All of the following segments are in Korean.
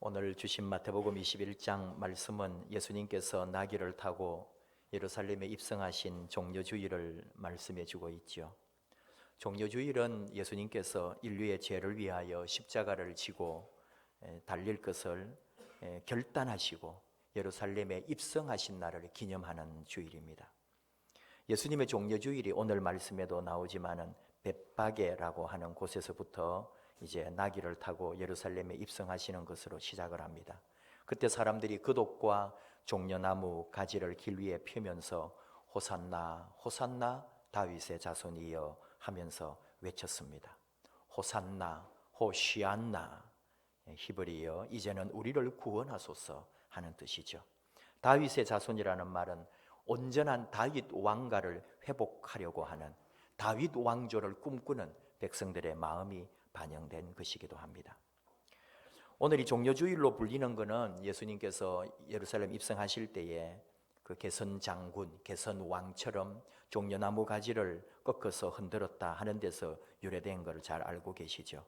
오늘 주신 마태복음 21장 말씀은 예수님께서 나귀를 타고 예루살렘에 입성하신 종려주일을 말씀해 주고 있죠. 종려주일은 예수님께서 인류의 죄를 위하여 십자가를 지고 달릴 것을 결단하시고 예루살렘에 입성하신 날을 기념하는 주일입니다. 예수님의 종려주일이 오늘 말씀에도 나오지만은 벳바게라고 하는 곳에서부터 이제 나귀를 타고 예루살렘에 입성하시는 것으로 시작을 합니다. 그때 사람들이 긋옷과 종려나무 가지를 길 위에 펴면서 호산나 호산나 다윗의 자손이여 하면서 외쳤습니다. 호산나 호시안나, 히브리어 이제는 우리를 구원하소서 하는 뜻이죠. 다윗의 자손이라는 말은 온전한 다윗 왕가를 회복하려고 하는 다윗 왕조를 꿈꾸는 백성들의 마음이 반영된 것이기도 합니다. 오늘 이 종려주일로 불리는 것은 예수님께서 예루살렘 입성하실 때에 그 개선 장군, 개선 왕처럼 종려나무 가지를 꺾어서 흔들었다 하는 데서 유래된 것을 잘 알고 계시죠.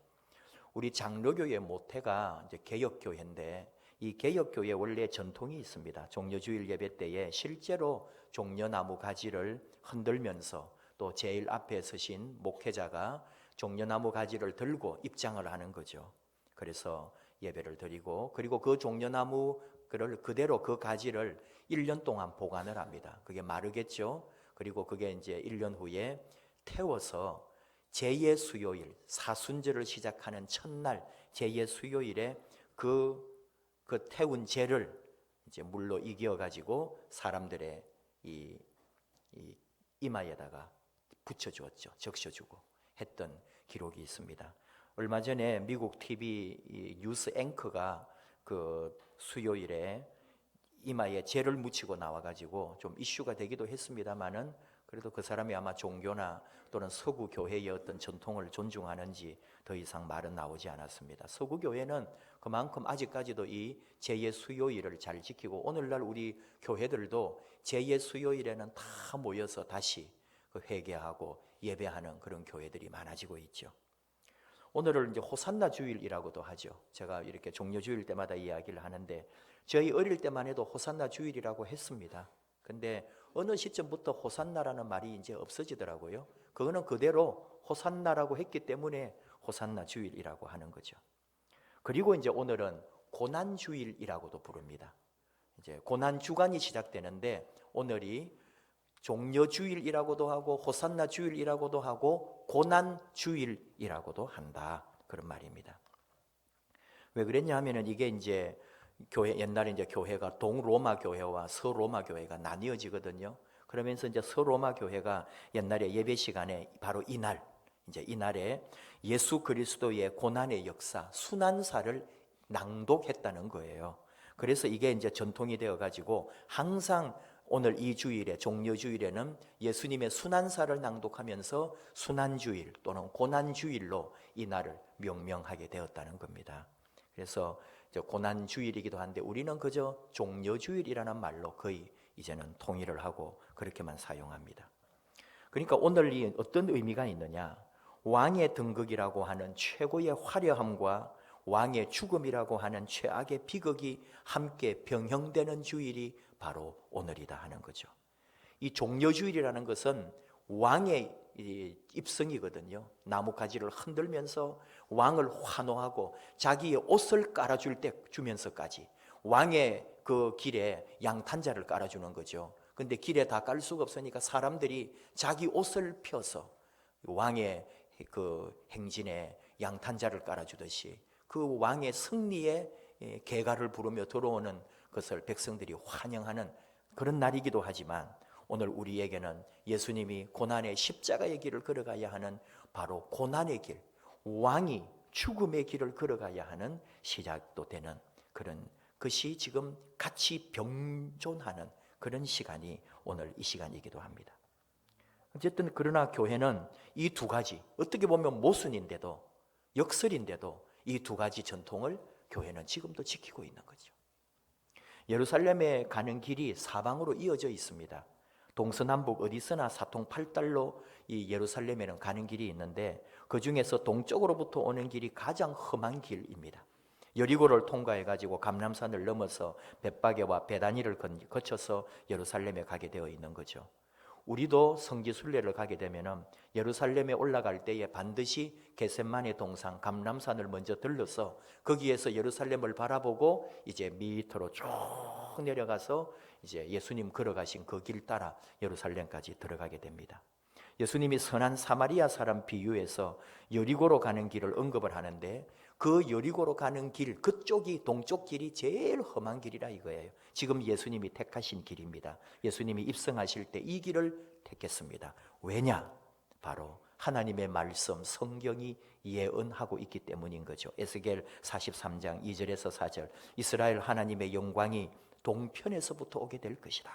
우리 장로교의 모태가 이제 개혁교회인데 이 개혁교회 원래 전통이 있습니다. 종려주일 예배 때에 실제로 종려나무 가지를 흔들면서 또 제일 앞에 서신 목회자가 종려나무 가지를 들고 입장을 하는 거죠. 그래서 예배를 드리고 그리고 그 종려나무를 그대로 그 가지를 1년 동안 보관을 합니다. 그게 마르겠죠. 그리고 그게 이제 1년 후에 태워서 제2의 수요일, 사순절을 시작하는 첫날 제2의 수요일에 그 태운 재를 이제 물로 이겨 가지고 사람들의 이 이마에다가 붙여주었죠. 적셔주고 했던 기록이 있습니다. 얼마 전에 미국 TV 뉴스 앵커가 그 수요일에 이마에 재를 묻히고 나와가지고 좀 이슈가 되기도 했습니다만은 그래도 그 사람이 아마 종교나 또는 서구 교회의 어떤 전통을 존중하는지 더 이상 말은 나오지 않았습니다. 서구 교회는 그만큼 아직까지도 이 제2의 수요일을 잘 지키고 오늘날 우리 교회들도 제2의 수요일에는 다 모여서 다시 회개하고 예배하는 그런 교회들이 많아지고 있죠. 오늘을 이제 호산나 주일이라고도 하죠. 제가 이렇게 종려주일 때마다 이야기를 하는데 저희 어릴 때만 해도 호산나 주일이라고 했습니다. 근데 어느 시점부터 호산나라는 말이 이제 없어지더라고요. 그거는 그대로 호산나라고 했기 때문에 호산나 주일이라고 하는 거죠. 그리고 이제 오늘은 고난 주일이라고도 부릅니다. 이제 고난 주간이 시작되는데 오늘이 종려주일이라고도 하고 호산나 주일이라고도 하고 고난 주일이라고도 한다. 그런 말입니다. 왜 그랬냐 하면은 이게 이제 옛날에 이제 교회가 동로마 교회와 서로마 교회가 나뉘어지거든요. 그러면서 이제 서로마 교회가 옛날에 예배 시간에 바로 이날에 예수 그리스도의 고난의 역사, 순환사를 낭독했다는 거예요. 그래서 이게 이제 전통이 되어 가지고 항상 오늘 이 주일에 종려주일에는 예수님의 순환사를 낭독하면서 순환주일 또는 고난주일로 이 날을 명명하게 되었다는 겁니다. 그래서 고난주일이기도 한데 우리는 그저 종려주일이라는 말로 거의 이제는 통일을 하고 그렇게만 사용합니다. 그러니까 오늘이 어떤 의미가 있느냐? 왕의 등극이라고 하는 최고의 화려함과 왕의 죽음이라고 하는 최악의 비극이 함께 병형되는 주일이 바로 오늘이다 하는 거죠. 이 종려주일이라는 것은 왕의 입성이거든요. 나무가지를 흔들면서 왕을 환호하고 자기의 옷을 깔아줄 때 주면서까지 왕의 그 길에 양탄자를 깔아주는 거죠. 근데 길에 다 깔 수가 없으니까 사람들이 자기 옷을 펴서 왕의 그 행진에 양탄자를 깔아주듯이 그 왕의 승리의 개가를 부르며 들어오는 것을 백성들이 환영하는 그런 날이기도 하지만 오늘 우리에게는 예수님이 고난의 십자가의 길을 걸어가야 하는 바로 고난의 길, 왕이 죽음의 길을 걸어가야 하는 시작도 되는 그런 것이 지금 같이 병존하는 그런 시간이 오늘 이 시간이기도 합니다. 어쨌든 그러나 교회는 이 두 가지, 어떻게 보면 모순인데도 역설인데도 이 두 가지 전통을 교회는 지금도 지키고 있는 거죠. 예루살렘에 가는 길이 사방으로 이어져 있습니다. 동서남북 어디서나 사통팔달로 이 예루살렘에는 가는 길이 있는데 그 중에서 동쪽으로부터 오는 길이 가장 험한 길입니다. 여리고를 통과해 가지고 감람산을 넘어서 벳바게와 베다니를 거쳐서 예루살렘에 가게 되어 있는 거죠. 우리도 성지 순례를 가게 되면은 예루살렘에 올라갈 때에 반드시 겟세마네 동산 감람산을 먼저 들러서 거기에서 예루살렘을 바라보고 이제 밑으로 쭉 내려가서 이제 예수님 걸어가신 그 길 따라 예루살렘까지 들어가게 됩니다. 예수님이 선한 사마리아 사람 비유해서 여리고로 가는 길을 언급을 하는데 그 여리고로 가는 길, 그쪽이 동쪽 길이 제일 험한 길이라 이거예요. 지금 예수님이 택하신 길입니다. 예수님이 입성하실 때 이 길을 택했습니다. 왜냐? 바로 하나님의 말씀, 성경이 예언하고 있기 때문인 거죠. 에스겔 43장 2절에서 4절, 이스라엘 하나님의 영광이 동편에서부터 오게 될 것이다.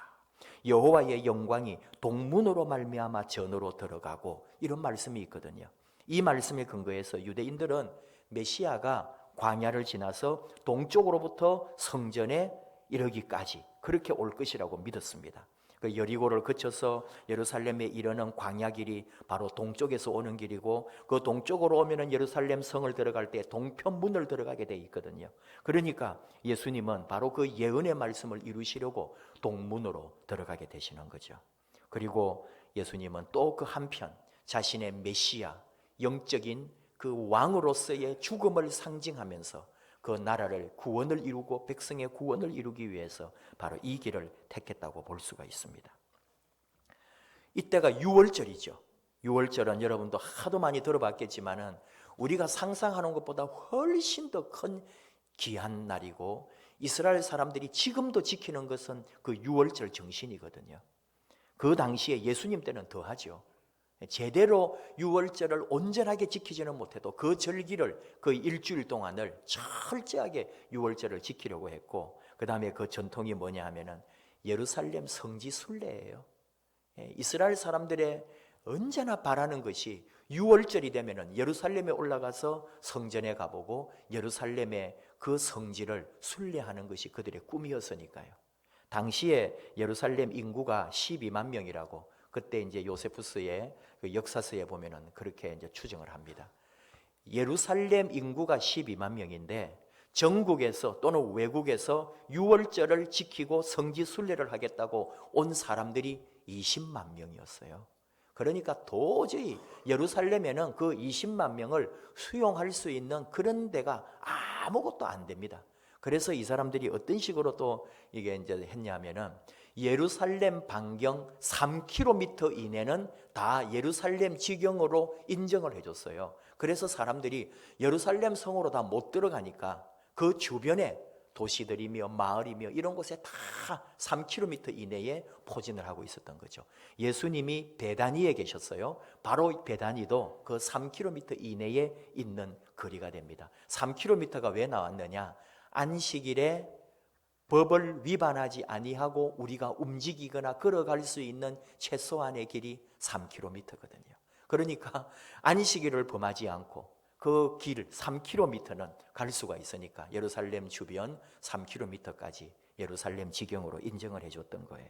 여호와의 영광이 동문으로 말미암아 전으로 들어가고, 이런 말씀이 있거든요. 이 말씀에 근거해서 유대인들은 메시아가 광야를 지나서 동쪽으로부터 성전에 이르기까지 그렇게 올 것이라고 믿었습니다. 그 여리고를 거쳐서 예루살렘에 이르는 광야길이 바로 동쪽에서 오는 길이고, 그 동쪽으로 오면은 예루살렘 성을 들어갈 때 동편문을 들어가게 돼 있거든요. 그러니까 예수님은 바로 그 예언의 말씀을 이루시려고 동문으로 들어가게 되시는 거죠. 그리고 예수님은 또 그 한편 자신의 메시아, 영적인 그 왕으로서의 죽음을 상징하면서 그 나라를 구원을 이루고 백성의 구원을 이루기 위해서 바로 이 길을 택했다고 볼 수가 있습니다. 이때가 6월절이죠. 6월절은 여러분도 하도 많이 들어봤겠지만은 우리가 상상하는 것보다 훨씬 더 큰 귀한 날이고, 이스라엘 사람들이 지금도 지키는 것은 그 6월절 정신이거든요. 그 당시에 예수님 때는 더하죠. 제대로 6월절을 온전하게 지키지는 못해도 그 절기를, 그 일주일 동안을 철저하게 6월절을 지키려고 했고, 그 다음에 그 전통이 뭐냐 하면은 예루살렘 성지 순례예요. 이스라엘 사람들의 언제나 바라는 것이 6월절이 되면은 예루살렘에 올라가서 성전에 가보고 예루살렘의 그 성지를 순례하는 것이 그들의 꿈이었으니까요. 당시에 예루살렘 인구가 12만 명이라고 그때 이제 요세푸스의 그 역사서에 보면은 그렇게 이제 추정을 합니다. 예루살렘 인구가 12만 명인데 전국에서 또는 외국에서 6월절을 지키고 성지 순례를 하겠다고 온 사람들이 20만 명이었어요. 그러니까 도저히 예루살렘에는 그 20만 명을 수용할 수 있는 그런 데가 아무것도 안 됩니다. 그래서 이 사람들이 어떤 식으로 또 이게 이제 했냐면은 예루살렘 반경 3km 이내는 다 예루살렘 지경으로 인정을 해줬어요. 그래서 사람들이 예루살렘 성으로 다 못 들어가니까 그 주변에 도시들이며 마을이며 이런 곳에 다 3km 이내에 포진을 하고 있었던 거죠. 예수님이 베다니에 계셨어요. 바로 베다니도 그 3km 이내에 있는 거리가 됩니다. 3km가 왜 나왔느냐? 안식일에 법을 위반하지 아니하고 우리가 움직이거나 걸어갈 수 있는 최소한의 길이 3km거든요. 그러니까 안식일을 범하지 않고 그 길 3km는 갈 수가 있으니까 예루살렘 주변 3km까지 예루살렘 지경으로 인정을 해줬던 거예요.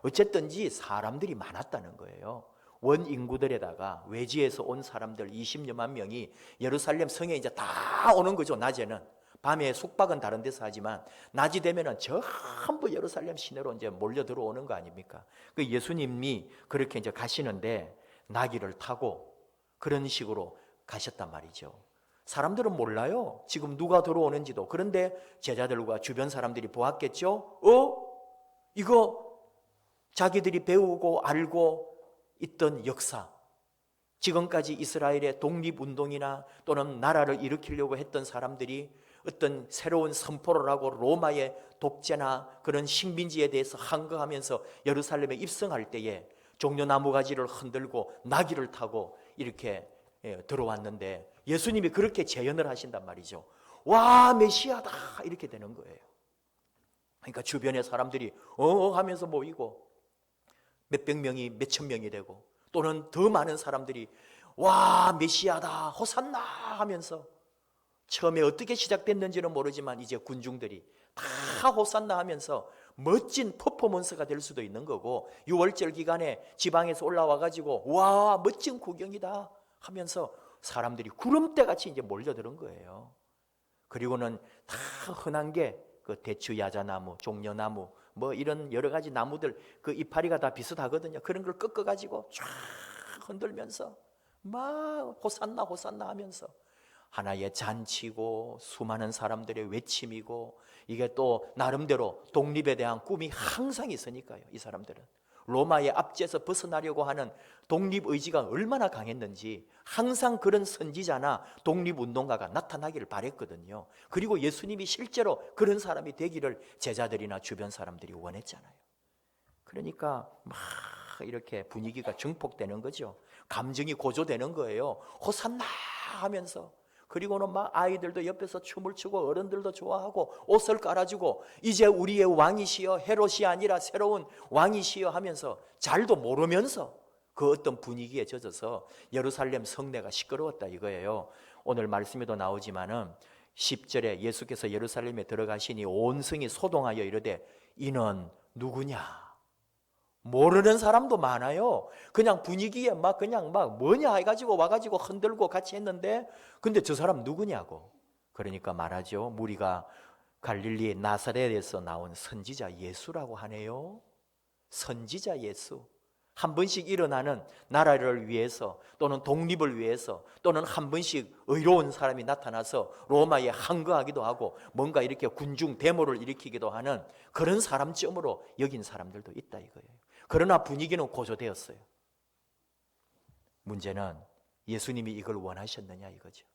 어쨌든지 사람들이 많았다는 거예요. 원 인구들에다가 외지에서 온 사람들 20여만 명이 예루살렘 성에 이제 다 오는 거죠. 낮에는. 밤에 숙박은 다른 데서 하지만 낮이 되면은 전부 예루살렘 시내로 이제 몰려 들어오는 거 아닙니까? 그 예수님이 그렇게 이제 가시는데 나귀를 타고 그런 식으로 가셨단 말이죠. 사람들은 몰라요. 지금 누가 들어오는지도. 그런데 제자들과 주변 사람들이 보았겠죠. 이거 자기들이 배우고 알고 있던 역사, 지금까지 이스라엘의 독립운동이나 또는 나라를 일으키려고 했던 사람들이 어떤 새로운 선포를 하고 로마의 독재나 그런 식민지에 대해서 항거하면서 예루살렘에 입성할 때에 종려나무 가지를 흔들고 나귀를 타고 이렇게 들어왔는데 예수님이 그렇게 재연을 하신단 말이죠. 와, 메시아다 이렇게 되는 거예요. 그러니까 주변의 사람들이 하면서 모이고 몇백 명이 몇천 명이 되고 또는 더 많은 사람들이 와, 메시아다 호산나 하면서 처음에 어떻게 시작됐는지는 모르지만 이제 군중들이 다 호산나 하면서 멋진 퍼포먼스가 될 수도 있는 거고 6월절 기간에 지방에서 올라와 가지고 와, 멋진 구경이다 하면서 사람들이 구름대같이 이제 몰려드는 거예요. 그리고는 다 흔한 게 그 대추, 야자나무, 종려나무 뭐 이런 여러 가지 나무들 그 이파리가 다 비슷하거든요. 그런 걸 꺾어가지고 쫙 흔들면서 막 호산나 호산나 하면서 하나의 잔치고 수많은 사람들의 외침이고, 이게 또 나름대로 독립에 대한 꿈이 항상 있으니까요. 이 사람들은 로마의 압제에서 벗어나려고 하는 독립의지가 얼마나 강했는지 항상 그런 선지자나 독립운동가가 나타나기를 바랬거든요. 그리고 예수님이 실제로 그런 사람이 되기를 제자들이나 주변 사람들이 원했잖아요. 그러니까 막 이렇게 분위기가 증폭되는 거죠. 감정이 고조되는 거예요. 호산나 하면서. 그리고는 막 아이들도 옆에서 춤을 추고 어른들도 좋아하고 옷을 깔아주고 이제 우리의 왕이시여, 헤롯이 아니라 새로운 왕이시여 하면서 잘도 모르면서 그 어떤 분위기에 젖어서 예루살렘 성내가 시끄러웠다 이거예요. 오늘 말씀에도 나오지만은 10절에 예수께서 예루살렘에 들어가시니 온 성이 소동하여 이르되 이는 누구냐? 모르는 사람도 많아요. 그냥 분위기에 막 뭐냐 해가지고 와가지고 흔들고 같이 했는데, 근데 저 사람 누구냐고. 그러니까 말하죠. 무리가 갈릴리 나사렛에서 나온 선지자 예수라고 하네요. 선지자 예수. 한 번씩 일어나는 나라를 위해서 또는 독립을 위해서 또는 한 번씩 의로운 사람이 나타나서 로마에 항거하기도 하고 뭔가 이렇게 군중 데모를 일으키기도 하는 그런 사람쯤으로 여긴 사람들도 있다 이거예요. 그러나 분위기는 고조되었어요. 문제는 예수님이 이걸 원하셨느냐 이거죠.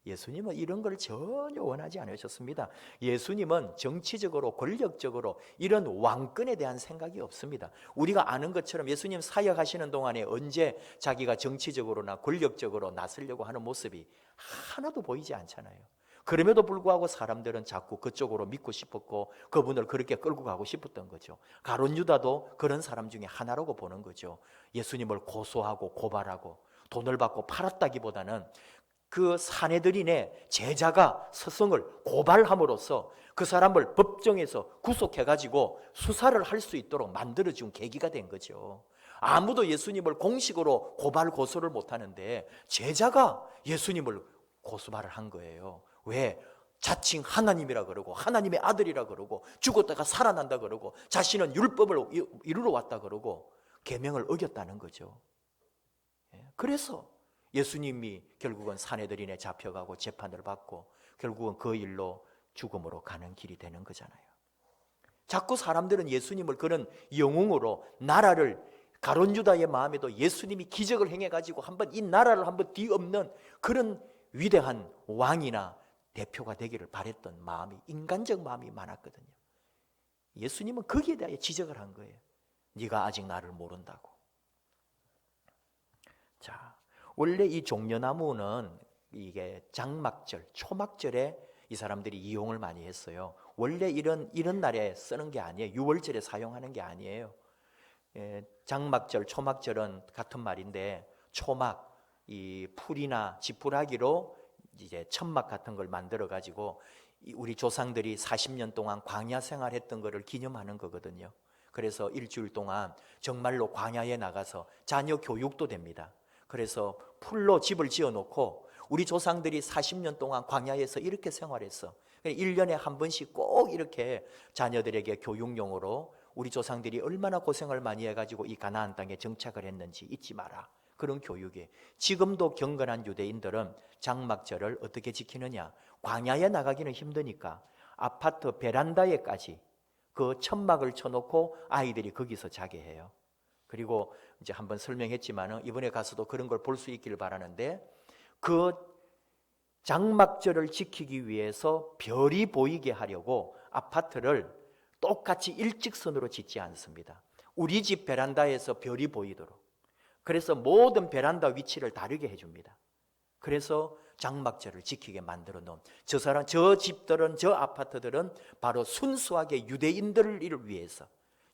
예수님은 이런 걸 전혀 원하지 않으셨습니다. 예수님은 정치적으로 권력적으로 이런 왕권에 대한 생각이 없습니다. 우리가 아는 것처럼 예수님 사역하시는 동안에 언제 자기가 정치적으로나 권력적으로 나서려고 하는 모습이 하나도 보이지 않잖아요. 그럼에도 불구하고 사람들은 자꾸 그쪽으로 믿고 싶었고 그분을 그렇게 끌고 가고 싶었던 거죠. 가룟 유다도 그런 사람 중에 하나라고 보는 거죠. 예수님을 고소하고 고발하고 돈을 받고 팔았다기보다는 그 사내들인의 제자가 스승을 고발함으로써 그 사람을 법정에서 구속해가지고 수사를 할 수 있도록 만들어준 계기가 된 거죠. 아무도 예수님을 공식으로 고발 고소를 못하는데 제자가 예수님을 고소발을 한 거예요. 왜? 자칭 하나님이라 그러고 하나님의 아들이라 그러고 죽었다가 살아난다 그러고 자신은 율법을 이루러 왔다 그러고 계명을 어겼다는 거죠. 그래서 예수님이 결국은 사내들인에 잡혀가고 재판을 받고 결국은 그 일로 죽음으로 가는 길이 되는 거잖아요. 자꾸 사람들은 예수님을 그런 영웅으로 나라를 가룟 유다의 마음에도 예수님이 기적을 행해가지고 한번 이 나라를 한번 뒤엎는 그런 위대한 왕이나 대표가 되기를 바랬던 마음이, 인간적 마음이 많았거든요. 예수님은 거기에 대하여 지적을 한 거예요. 네가 아직 나를 모른다고. 자, 원래 이 종려나무는 이게 장막절, 초막절에 이 사람들이 이용을 많이 했어요. 원래 이런 날에 쓰는 게 아니에요. 유월절에 사용하는 게 아니에요. 장막절, 초막절은 같은 말인데 초막, 이 풀이나 지푸라기로 이제 천막 같은 걸 만들어 가지고 우리 조상들이 40년 동안 광야 생활했던 거를 기념하는 거거든요. 그래서 일주일 동안 정말로 광야에 나가서 자녀 교육도 됩니다. 그래서 풀로 집을 지어놓고 우리 조상들이 40년 동안 광야에서 이렇게 생활했어. 1년에 한 번씩 꼭 이렇게 자녀들에게 교육용으로 우리 조상들이 얼마나 고생을 많이 해가지고 이 가나안 땅에 정착을 했는지 잊지 마라. 그런 교육이. 지금도 경건한 유대인들은 장막절을 어떻게 지키느냐. 광야에 나가기는 힘드니까 아파트 베란다에까지 그 천막을 쳐놓고 아이들이 거기서 자게 해요. 그리고 이제 한번 설명했지만 이번에 가서도 그런 걸 볼 수 있기를 바라는데, 그 장막절을 지키기 위해서 별이 보이게 하려고 아파트를 똑같이 일직선으로 짓지 않습니다. 우리 집 베란다에서 별이 보이도록. 그래서 모든 베란다 위치를 다르게 해줍니다. 그래서 장막절을 지키게 만들어 놓은 저 집들은, 저 아파트들은 바로 순수하게 유대인들을 위해서,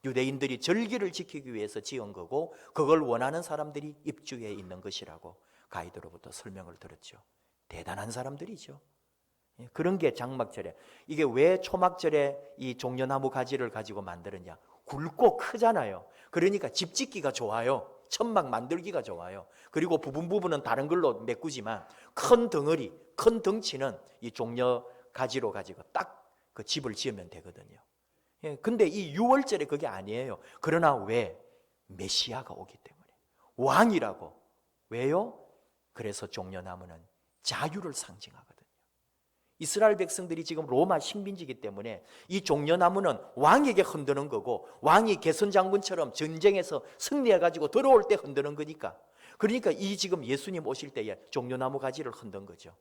유대인들이 절기를 지키기 위해서 지은 거고 그걸 원하는 사람들이 입주해 있는 것이라고 가이드로부터 설명을 들었죠. 대단한 사람들이죠. 그런 게 장막절에. 이게 왜 초막절에 이 종려나무 가지를 가지고 만드느냐. 굵고 크잖아요. 그러니까 집 짓기가 좋아요. 천막 만들기가 좋아요. 그리고 부분은 다른 걸로 메꾸지만 큰 덩어리, 큰 덩치는 이 종려 가지로 가지고 딱 그 집을 지으면 되거든요. 예, 근데 이 6월절에 그게 아니에요. 그러나 왜? 메시아가 오기 때문에. 왕이라고. 왜요? 그래서 종려나무는 자유를 상징하거든요. 이스라엘 백성들이 지금 로마 식민지이기 때문에 이 종려나무는 왕에게 흔드는 거고, 왕이 개선 장군처럼 전쟁에서 승리해가지고 들어올 때 흔드는 거니까. 그러니까 이 지금 예수님 오실 때에 종려나무 가지를 흔든 거죠.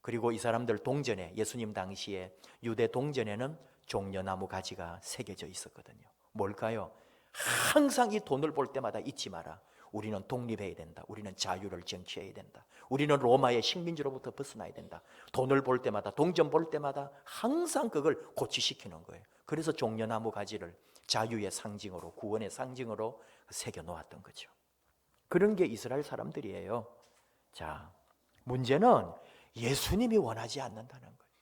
그리고 이 사람들 동전에, 예수님 당시에 유대 동전에는 종려나무 가지가 새겨져 있었거든요. 뭘까요? 항상 이 돈을 볼 때마다 잊지 마라. 우리는 독립해야 된다. 우리는 자유를 쟁취해야 된다. 우리는 로마의 식민지로부터 벗어나야 된다. 돈을 볼 때마다, 동전 볼 때마다 항상 그걸 고취시키는 거예요. 그래서 종려나무 가지를 자유의 상징으로, 구원의 상징으로 새겨 놓았던 거죠. 그런 게 이스라엘 사람들이에요. 자, 문제는 예수님이 원하지 않는다는 거예요.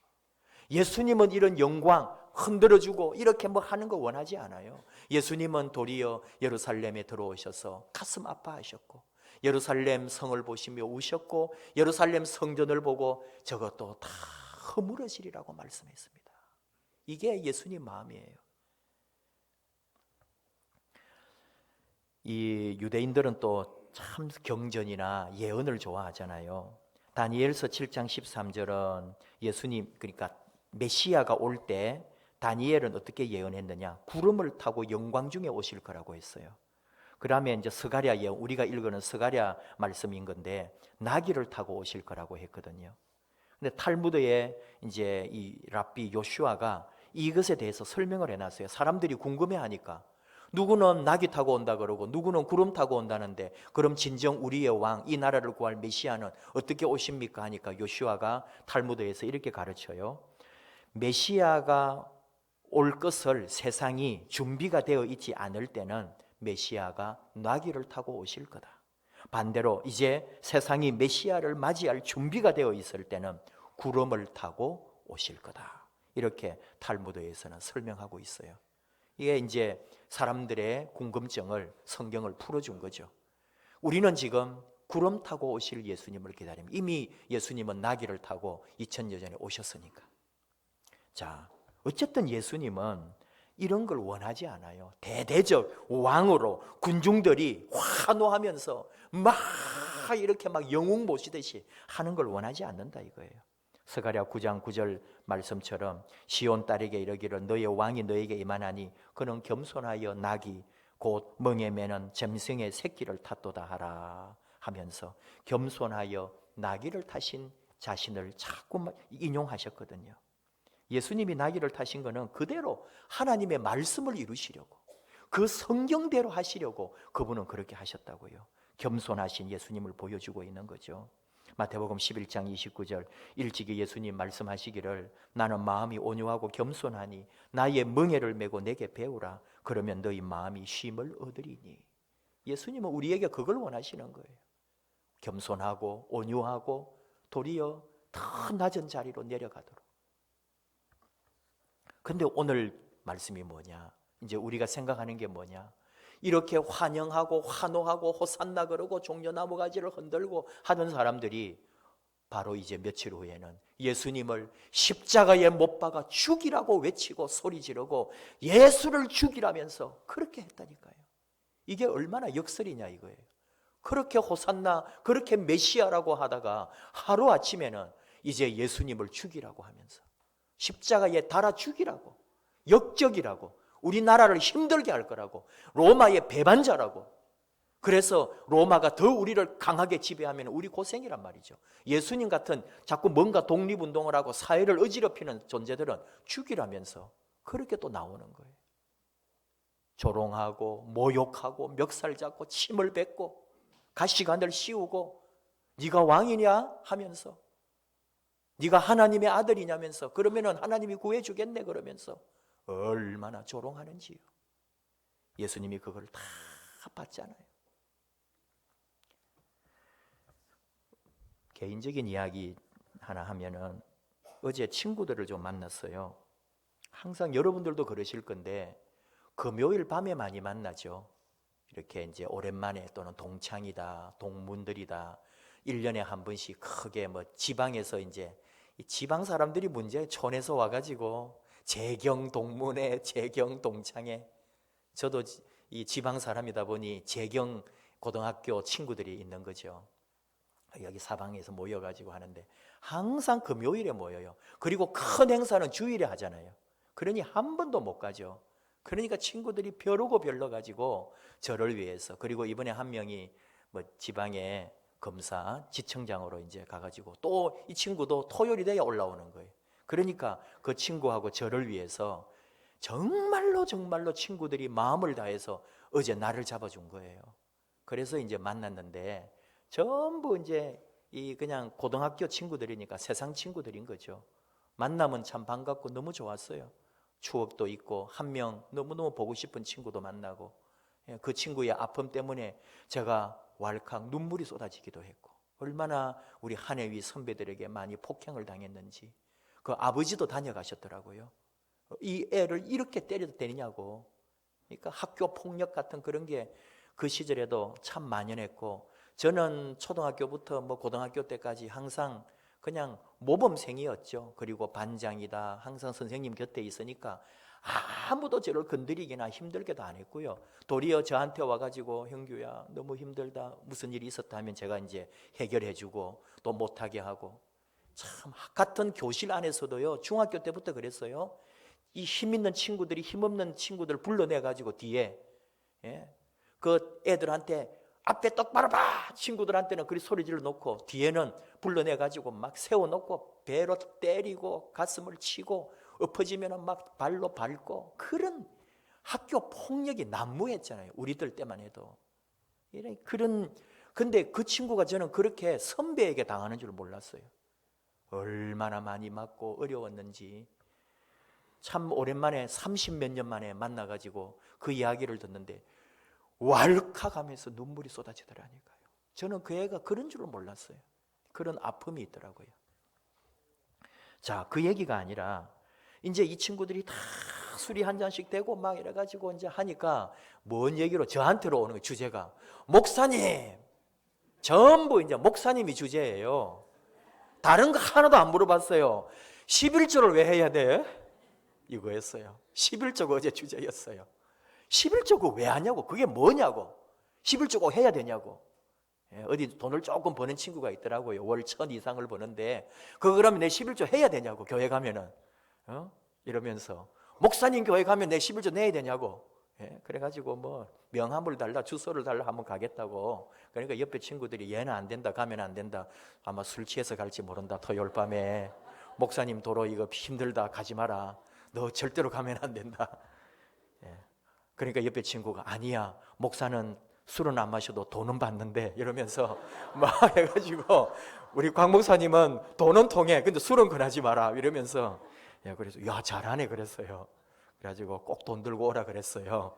예수님은 이런 영광 흔들어주고 이렇게 뭐 하는 거 원하지 않아요. 예수님은 도리어 예루살렘에 들어오셔서 가슴 아파하셨고, 예루살렘 성을 보시며 우셨고, 예루살렘 성전을 보고 저것도 다 허물어지리라고 말씀했습니다. 이게 예수님 마음이에요. 이 유대인들은 또 참 경전이나 예언을 좋아하잖아요. 다니엘서 7장 13절은 예수님, 그러니까 메시아가 올 때 다니엘은 어떻게 예언했느냐? 구름을 타고 영광 중에 오실 거라고 했어요. 그러면 이제 스가랴 예언, 우리가 읽는 스가랴 말씀인 건데 나귀를 타고 오실 거라고 했거든요. 근데 탈무드에 이제 이 랍비 요슈아가 이것에 대해서 설명을 해놨어요. 사람들이 궁금해하니까. 누구는 나귀 타고 온다 그러고 누구는 구름 타고 온다는데, 그럼 진정 우리의 왕, 이 나라를 구할 메시아는 어떻게 오십니까 하니까 요슈아가 탈무드에서 이렇게 가르쳐요. 메시아가 올 것을 세상이 준비가 되어 있지 않을 때는 메시아가 나귀를 타고 오실 거다. 반대로 이제 세상이 메시아를 맞이할 준비가 되어 있을 때는 구름을 타고 오실 거다. 이렇게 탈무드에서는 설명하고 있어요. 이게 이제 사람들의 궁금증을, 성경을 풀어준 거죠. 우리는 지금 구름 타고 오실 예수님을 기다립니다. 이미 예수님은 나귀를 타고 2000년 전에 오셨으니까. 자, 어쨌든 예수님은 이런 걸 원하지 않아요. 대대적 왕으로 군중들이 환호하면서 막 이렇게 막 영웅 모시듯이 하는 걸 원하지 않는다 이거예요. 스가랴 9장 9절 말씀처럼 시온 딸에게 이르기를 너의 왕이 너에게 임하나니 그는 겸손하여 나귀 곧 멍에 매는 짐승의 새끼를 탔도다 하라 하면서 겸손하여 나귀를 타신 자신을 자꾸 인용하셨거든요. 예수님이 나귀를 타신 것은 그대로 하나님의 말씀을 이루시려고, 그 성경대로 하시려고 그분은 그렇게 하셨다고요. 겸손하신 예수님을 보여주고 있는 거죠. 마태복음 11장 29절 일찍이 예수님 말씀하시기를 나는 마음이 온유하고 겸손하니 나의 멍에를 메고 내게 배우라 그러면 너희 마음이 쉼을 얻으리니. 예수님은 우리에게 그걸 원하시는 거예요. 겸손하고 온유하고 도리어 더 낮은 자리로 내려가도록. 근데 오늘 말씀이 뭐냐? 이제 우리가 생각하는 게 뭐냐? 이렇게 환영하고 환호하고 호산나 그러고 종려나무 가지를 흔들고 하던 사람들이 바로 이제 며칠 후에는 예수님을 십자가에 못 박아 죽이라고 외치고 소리 지르고 예수를 죽이라면서 그렇게 했다니까요. 이게 얼마나 역설이냐 이거예요. 그렇게 호산나, 그렇게 메시아라고 하다가 하루아침에는 이제 예수님을 죽이라고 하면서 십자가에 달아 죽이라고, 역적이라고, 우리나라를 힘들게 할 거라고, 로마의 배반자라고. 그래서 로마가 더 우리를 강하게 지배하면 우리 고생이란 말이죠. 예수님 같은 자꾸 뭔가 독립운동을 하고 사회를 어지럽히는 존재들은 죽이라면서 그렇게 또 나오는 거예요. 조롱하고 모욕하고 멱살 잡고 침을 뱉고 가시관을 씌우고 네가 왕이냐 하면서, 네가 하나님의 아들이냐면서, 그러면은 하나님이 구해주겠네 그러면서 얼마나 조롱하는지요. 예수님이 그걸 다 봤잖아요. 개인적인 이야기 하나 하면은 어제 친구들을 좀 만났어요. 항상 여러분들도 그러실 건데 금요일 밤에 많이 만나죠. 이렇게 이제 오랜만에 또는 동창이다, 동문들이다, 1년에 한 번씩 크게 뭐 지방에서 이제 이 지방 사람들이 문제예요. 촌에서 와가지고 재경동문회, 재경동창회. 저도 이 지방 사람이다 보니 재경 고등학교 친구들이 있는 거죠. 여기 사방에서 모여가지고 하는데 항상 금요일에 모여요. 그리고 큰 행사는 주일에 하잖아요. 그러니 한 번도 못 가죠. 그러니까 친구들이 벼르고 별러가지고 저를 위해서, 그리고 이번에 한 명이 뭐 지방에 검사 지청장으로 이제 가가지고 또 이 친구도 토요일이 돼야 올라오는 거예요. 그러니까 그 친구하고 저를 위해서 정말로 친구들이 마음을 다해서 어제 나를 잡아준 거예요. 그래서 이제 만났는데 전부 이제 이 그냥 고등학교 친구들이니까 세상 친구들인 거죠. 만나면 참 반갑고 너무 좋았어요. 추억도 있고 한 명 너무너무 보고 싶은 친구도 만나고, 그 친구의 아픔 때문에 제가 왈칵 눈물이 쏟아지기도 했고, 얼마나 우리 한혜위 선배들에게 많이 폭행을 당했는지. 그 아버지도 다녀가셨더라고요. 이 애를 이렇게 때려도 되느냐고. 그러니까 학교 폭력 같은 그런 게 그 시절에도 참 만연했고, 저는 초등학교부터 뭐 고등학교 때까지 항상 그냥 모범생이었죠. 그리고 반장이다, 항상 선생님 곁에 있으니까 아무도 저를 건드리기나 힘들게도 안 했고요. 도리어 저한테 와가지고 형규야 너무 힘들다, 무슨 일이 있었다 하면 제가 이제 해결해주고 또 못하게 하고. 참 같은 교실 안에서도요, 중학교 때부터 그랬어요. 이 힘 있는 친구들이 힘없는 친구들 불러내가지고 뒤에, 그 애들한테 앞에 똑바로 봐! 친구들한테는 그리 소리 질러 놓고 뒤에는 불러내가지고 막 세워놓고 배로 때리고 가슴을 치고 엎어지면 막 발로 밟고, 그런 학교 폭력이 난무했잖아요. 우리들 때만 해도. 근데 그 친구가 저는 그렇게 선배에게 당하는 줄 몰랐어요. 얼마나 많이 맞고 어려웠는지. 참 오랜만에 30몇 년 만에 만나가지고 그 이야기를 듣는데 왈칵하면서 눈물이 쏟아지더라니까요. 저는 그 애가 그런 줄은 몰랐어요. 그런 아픔이 있더라고요. 자, 그 얘기가 아니라 이제 이 친구들이 다 술이 한 잔씩 되고 막 이래가지고 이제 하니까 뭔 얘기로 저한테로 오는 거예요. 주제가 목사님, 전부 이제 목사님이 주제예요. 다른 거 하나도 안 물어봤어요. 11조를 왜 해야 돼? 이거였어요. 11조가 어제 주제였어요. 11조가 왜 하냐고, 그게 뭐냐고, 11조가 해야 되냐고. 어디 돈을 조금 버는 친구가 있더라고요. 월 1,000 이상을 버는데 그러면 내 11조 해야 되냐고, 교회 가면은. 이러면서 목사님 교회 가면 내 11조 내야 되냐고. 그래가지고 뭐 명함을 달라, 주소를 달라 하면 가겠다고. 그러니까 옆에 친구들이 얘는 안 된다, 가면 안 된다, 아마 술 취해서 갈지 모른다, 토요일 밤에 목사님 도로 이거 힘들다, 가지 마라, 너 절대로 가면 안 된다. 그러니까 옆에 친구가 아니야, 목사는 술은 안 마셔도 돈은 받는데, 이러면서 막 해가지고 우리 곽 목사님은 돈은 통해, 근데 술은 권하지 마라, 이러면서. 그래서 야 잘하네 그랬어요. 그래가지고 꼭 돈 들고 오라 그랬어요.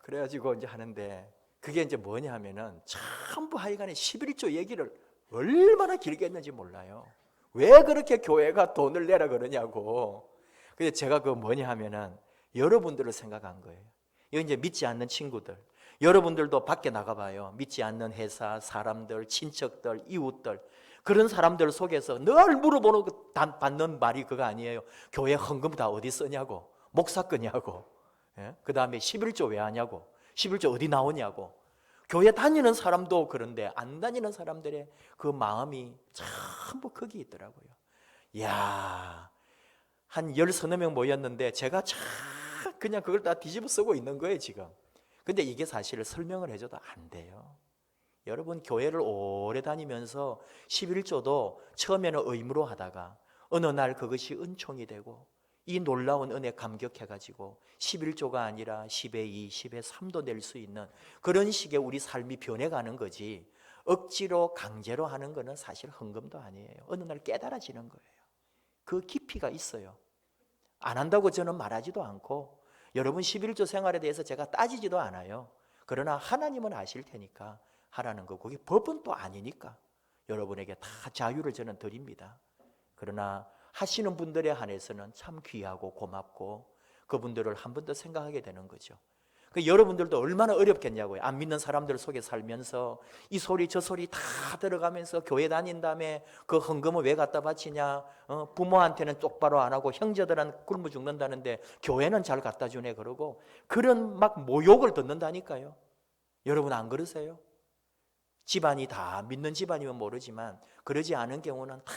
그래가지고 이제 하는데 그게 이제 뭐냐 하면은 전부 하여간에 11조 얘기를 얼마나 길게 했는지 몰라요. 왜 그렇게 교회가 돈을 내라 그러냐고. 근데 제가 그 뭐냐 하면은 여러분들을 생각한 거예요. 이거 이제 믿지 않는 친구들, 여러분들도 밖에 나가봐요. 믿지 않는 회사, 사람들, 친척들, 이웃들, 그런 사람들 속에서 늘 물어보는 받는 말이 그거 아니에요. 교회 헌금 다 어디 쓰냐고, 목사 거냐고, 그 다음에 11조 왜 하냐고, 11조 어디 나오냐고. 교회 다니는 사람도 그런데 안 다니는 사람들의 그 마음이 전부 거기 있더라고요. 이야, 한 10서너 명 모였는데 제가 참 그냥 그걸 다 뒤집어 쓰고 있는 거예요 지금. 근데 이게 사실 설명을 해줘도 안 돼요. 여러분 교회를 오래 다니면서 11조도 처음에는 의무로 하다가 어느 날 그것이 은총이 되고 이 놀라운 은혜 감격해가지고 11조가 아니라 10의 2, 10의 3도 낼 수 있는 그런 식의 우리 삶이 변해가는 거지, 억지로 강제로 하는 거는 사실 헌금도 아니에요. 어느 날 깨달아지는 거예요. 그 깊이가 있어요. 안 한다고 저는 말하지도 않고 여러분 11조 생활에 대해서 제가 따지지도 않아요. 그러나 하나님은 아실 테니까 하라는 거, 그게 법은 또 아니니까 여러분에게 다 자유를 저는 드립니다. 그러나 하시는 분들에 한해서는 참 귀하고 고맙고 그분들을 한 번 더 생각하게 되는 거죠. 여러분들도 얼마나 어렵겠냐고요. 안 믿는 사람들 속에 살면서 이 소리 저 소리 다 들어가면서 교회 다닌 다음에 그 헌금을 왜 갖다 바치냐, 부모한테는 똑바로 안 하고 형제들은 굶어 죽는다는데 교회는 잘 갖다 주네 그러고 그런 막 모욕을 듣는다니까요. 여러분 안 그러세요? 집안이 다 믿는 집안이면 모르지만 그러지 않은 경우는 다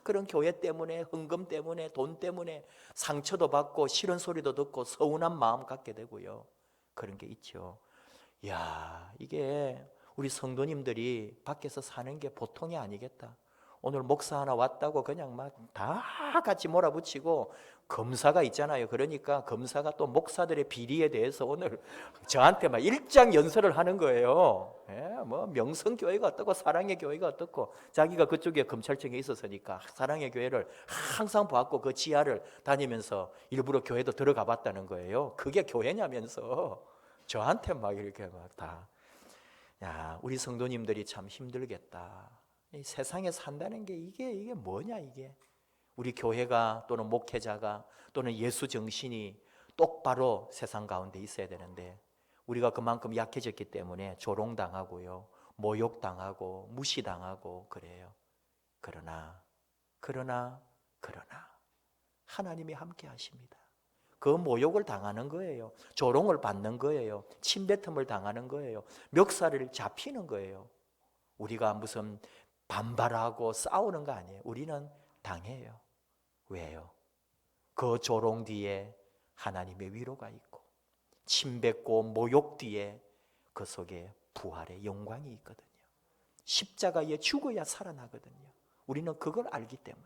그런 교회 때문에, 헌금 때문에, 돈 때문에 상처도 받고 싫은 소리도 듣고 서운한 마음 갖게 되고요. 그런 게 있죠. 야, 이게 우리 성도님들이 밖에서 사는 게 보통이 아니겠다. 오늘 목사 하나 왔다고 그냥 막 다 같이 몰아붙이고, 검사가 있잖아요. 그러니까 검사가 또 목사들의 비리에 대해서 오늘 저한테 막 일장 연설을 하는 거예요. 뭐 명성교회가 어떻고 사랑의 교회가 어떻고, 자기가 그쪽에 검찰청에 있었으니까 사랑의 교회를 항상 봤고 그 지하를 다니면서 일부러 교회도 들어가 봤다는 거예요. 그게 교회냐면서 저한테 막 이렇게 막 다. 야, 우리 성도님들이 참 힘들겠다. 이 세상에 산다는 게 이게 뭐냐 이게. 우리 교회가 또는 목회자가 또는 예수 정신이 똑바로 세상 가운데 있어야 되는데 우리가 그만큼 약해졌기 때문에 조롱당하고요, 모욕당하고 무시당하고 그래요. 그러나 하나님이 함께 하십니다. 그 모욕을 당하는 거예요. 조롱을 받는 거예요. 침뱉음을 당하는 거예요. 멱살을 잡히는 거예요. 우리가 무슨 반발하고 싸우는 거 아니에요. 우리는 당해요. 왜요? 그 조롱 뒤에 하나님의 위로가 있고 침뱉고 모욕 뒤에 그 속에 부활의 영광이 있거든요. 십자가에 죽어야 살아나거든요. 우리는 그걸 알기 때문에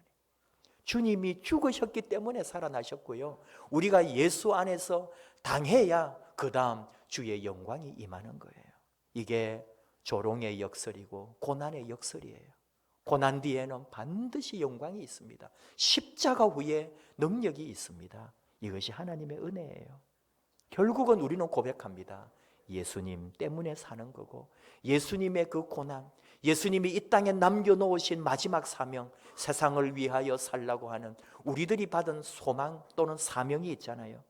주님이 죽으셨기 때문에 살아나셨고요. 우리가 예수 안에서 당해야 그 다음 주의 영광이 임하는 거예요. 이게 조롱의 역설이고 고난의 역설이에요. 고난 뒤에는 반드시 영광이 있습니다. 십자가 후에 능력이 있습니다. 이것이 하나님의 은혜예요. 결국은 우리는 고백합니다. 예수님 때문에 사는 거고 예수님의 그 고난, 예수님이 이 땅에 남겨놓으신 마지막 사명, 세상을 위하여 살라고 하는 우리들이 받은 소망 또는 사명이 있잖아요.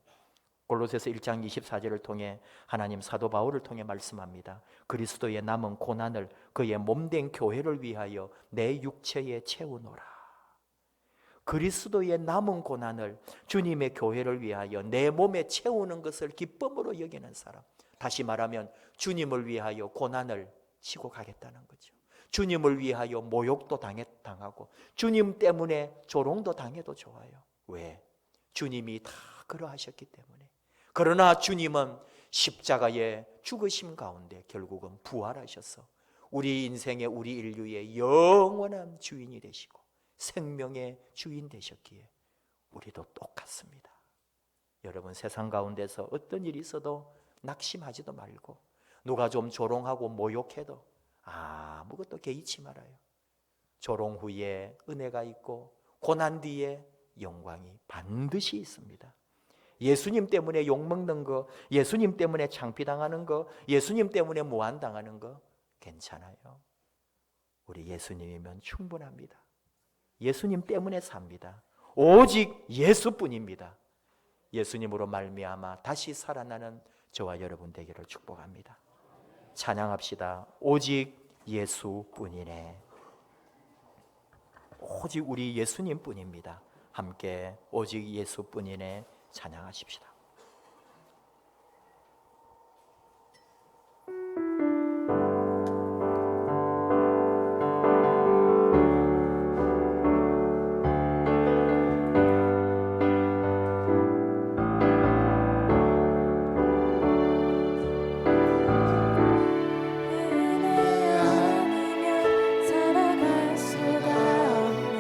골로새서 1장 24절을 통해 하나님 사도 바울을 통해 말씀합니다. 그리스도의 남은 고난을 그의 몸된 교회를 위하여 내 육체에 채우노라. 그리스도의 남은 고난을 주님의 교회를 위하여 내 몸에 채우는 것을 기쁨으로 여기는 사람, 다시 말하면 주님을 위하여 고난을 치고 가겠다는 거죠. 주님을 위하여 모욕도 당하고 주님 때문에 조롱도 당해도 좋아요. 왜? 주님이 다 그러하셨기 때문에. 그러나 주님은 십자가의 죽으심 가운데 결국은 부활하셔서 우리 인생의, 우리 인류의 영원한 주인이 되시고 생명의 주인 되셨기에 우리도 똑같습니다. 여러분, 세상 가운데서 어떤 일이 있어도 낙심하지도 말고 누가 좀 조롱하고 모욕해도 아무것도 개의치 말아요. 조롱 후에 은혜가 있고 고난 뒤에 영광이 반드시 있습니다. 예수님 때문에 욕먹는 거, 예수님 때문에 창피당하는 거, 예수님 때문에 무한당하는 거 괜찮아요. 우리 예수님이면 충분합니다. 예수님 때문에 삽니다. 오직 예수뿐입니다. 예수님으로 말미암아 다시 살아나는 저와 여러분 되기를 축복합니다. 찬양합시다. 오직 예수뿐이네. 오직 우리 예수님뿐입니다. 함께 오직 예수뿐이네 찬양하십시다. 살아갈 수가 없네.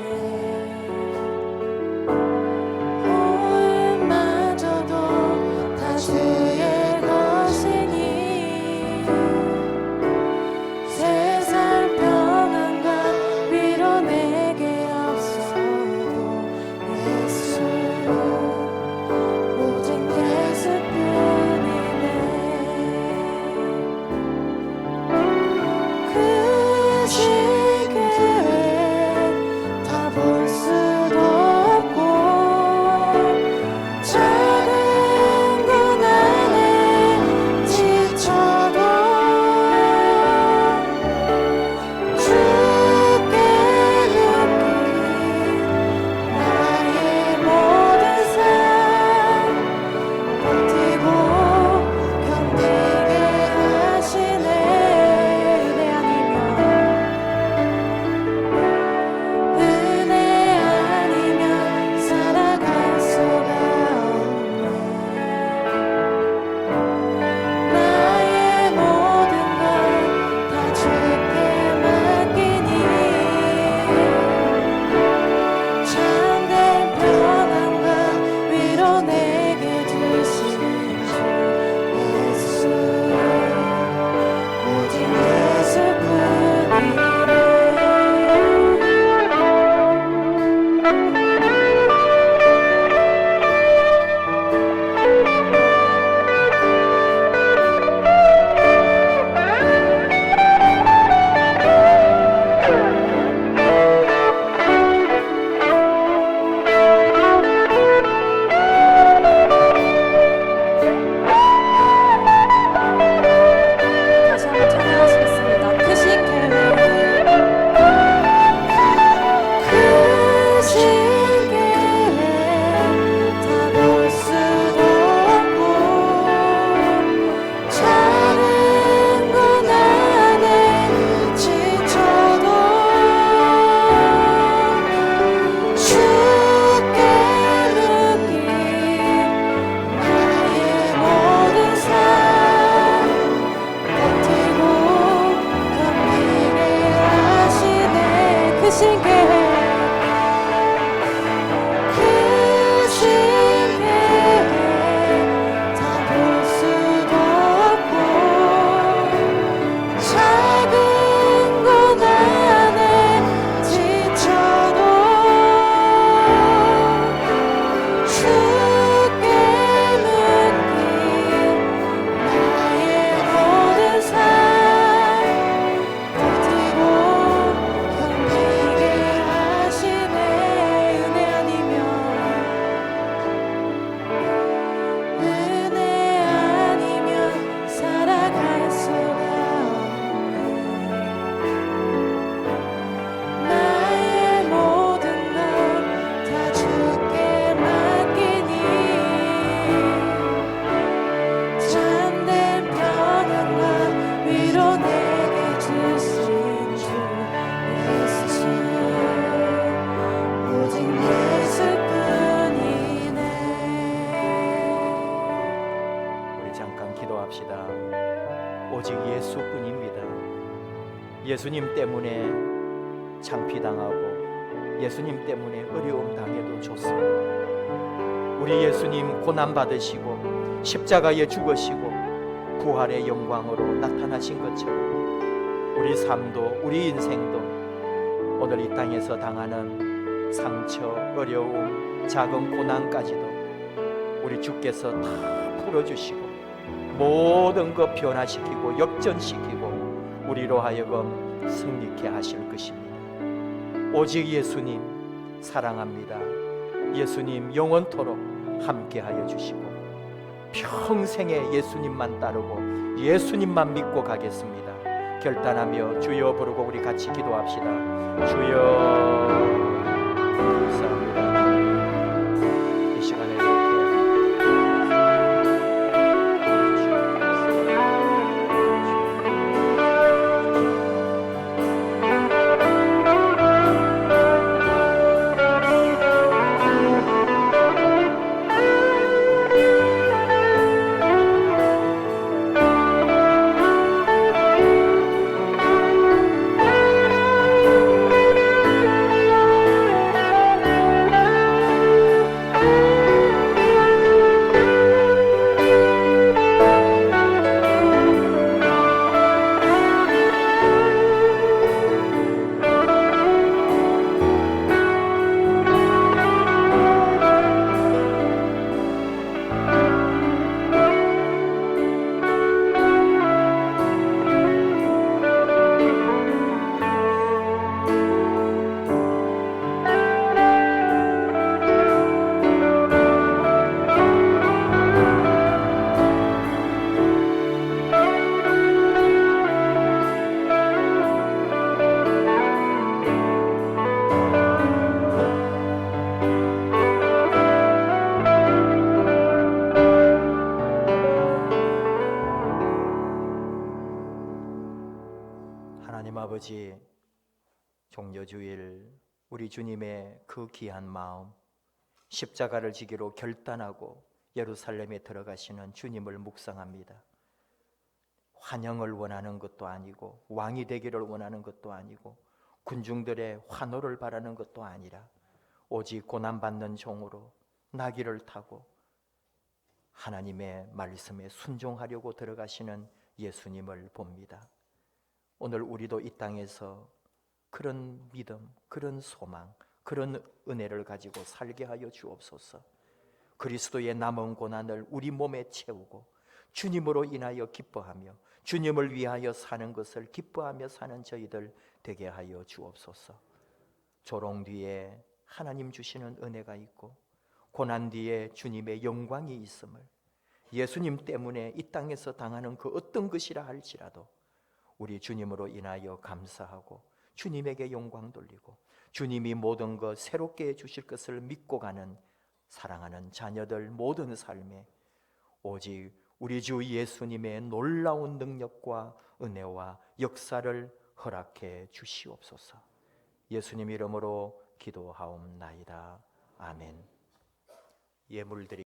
기도합시다. 오직 예수뿐입니다. 예수님 때문에 창피당하고 예수님 때문에 어려움 당해도 좋습니다. 우리 예수님 고난 받으시고 십자가에 죽으시고 부활의 영광으로 나타나신 것처럼 우리 삶도 우리 인생도 오늘 이 땅에서 당하는 상처, 어려움, 작은 고난까지도 우리 주께서 다 풀어주시고 모든 것 변화시키고 역전시키고 우리로 하여금 승리케 하실 것입니다. 오직 예수님 사랑합니다. 예수님 영원토록 함께하여 주시고 평생에 예수님만 따르고 예수님만 믿고 가겠습니다. 결단하며 주여 부르고 우리 같이 기도합시다. 주여 감사합니다. 이 시간에 이렇게 하나님 아버지, 종려주일 우리 주님의 그 귀한 마음, 십자가를 지기로 결단하고 예루살렘에 들어가시는 주님을 묵상합니다. 환영을 원하는 것도 아니고 왕이 되기를 원하는 것도 아니고 군중들의 환호를 바라는 것도 아니라 오직 고난받는 종으로 나귀를 타고 하나님의 말씀에 순종하려고 들어가시는 예수님을 봅니다. 오늘 우리도 이 땅에서 그런 믿음, 그런 소망, 그런 은혜를 가지고 살게 하여 주옵소서. 그리스도의 남은 고난을 우리 몸에 채우고 주님으로 인하여 기뻐하며 주님을 위하여 사는 것을 기뻐하며 사는 저희들 되게 하여 주옵소서. 조롱 뒤에 하나님 주시는 은혜가 있고 고난 뒤에 주님의 영광이 있음을, 예수님 때문에 이 땅에서 당하는 그 어떤 것이라 할지라도 우리 주님으로 인하여 감사하고 주님에게 영광 돌리고 주님이 모든 것 새롭게 해주실 것을 믿고 가는 사랑하는 자녀들 모든 삶에 오직 우리 주 예수님의 놀라운 능력과 은혜와 역사를 허락해 주시옵소서. 예수님 이름으로 기도하옵나이다. 아멘. 예물드리